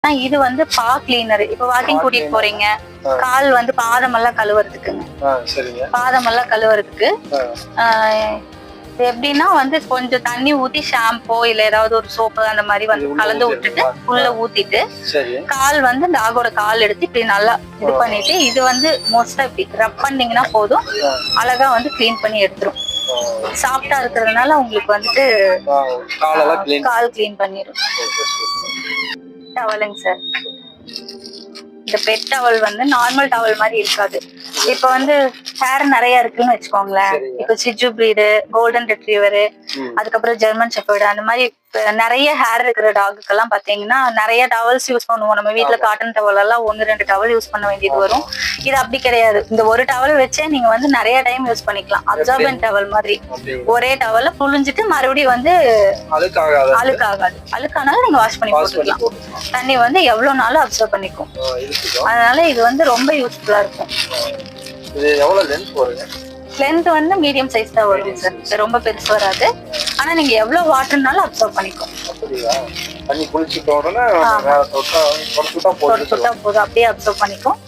இது வந்து பா கிளீனர். இப்ப வாக்கிங் கூட்டிட்டு போறீங்க, கால் வந்து பாதமெல்லாம் கழுவுறதுக்குங்க. பாதமெல்லாம் கழுவுறதுக்கு இது எப்படின்னா வந்து கொஞ்சம் தண்ணி ஊத்தி ஷாம்போ இல்ல ஏதாவது ஒரு சோப்பு அந்த மாதிரி வந்து கலந்து விட்டுட்டு உள்ள ஊத்திட்டு கால் வந்து டாகோட கால் எடுத்து இப்படி நல்லா இது பண்ணிட்டு இது வந்து மோஸ்டா இப்படி ரப் பண்ணீங்கன்னா போதும், அழகா வந்து கிளீன் பண்ணி எடுத்துரும். சாஃப்டா இருக்கிறதுனால உங்களுக்கு வந்துட்டு கால் கிளீன் பண்ணிடும். டவலுங்க சார். இந்த பெட் டவல் வந்து நார்மல் டவல் மாதிரி இருக்காது. இப்ப வந்து ஹேர் நிறைய இருக்குன்னு வச்சுக்கோங்களேன். இப்ப சிஜு பிரீடு, கோல்டன் ரெட்ரீவர், அதுக்கப்புறம் ஜெர்மன் ஷெப்பர்டு, அந்த மாதிரி நிறைய ஹேர் இருக்கிற டாகுக்கெல்லாம் பாத்தீங்கன்னா நிறைய டவல்ஸ் யூஸ் பண்ணுவோம். நம்ம வீட்டுல காட்டன் டவல் எல்லாம் 1-2 டவல் யூஸ் பண்ண வேண்டியது வரும். இது அப்படி கிடையாது. இந்த ஒரு டவல் வச்சே நீங்க வந்து நிறைய டைம் யூஸ் பண்ணிக்கலாம். அப்சார்பன்ட் டவல் மாதிரி ஒரே டவல்ல புழிஞ்சிட்டு மறுபடியும் வந்து அழுக்காகாது. அழுக்கானாலும் நீங்க வாஷ் பண்ணி போட்டுக்கலாம். தண்ணி வந்து எவ்வளவு நாளும் அப்சர்வ் பண்ணிக்கும். அதனால இது வந்து ரொம்ப யூஸ்ஃபுல்லா இருக்கும். லென்த் வந்து மீடியம் சைஸ் தான் வரும் சார், ரொம்ப பெருசு வராது. ஆனா நீங்க எவ்வளவு வாட்டர்னாலும் அப்சர்வ் பண்ணிக்கும். போதும், அப்படியே அப்சர்வ் பண்ணிக்கும்.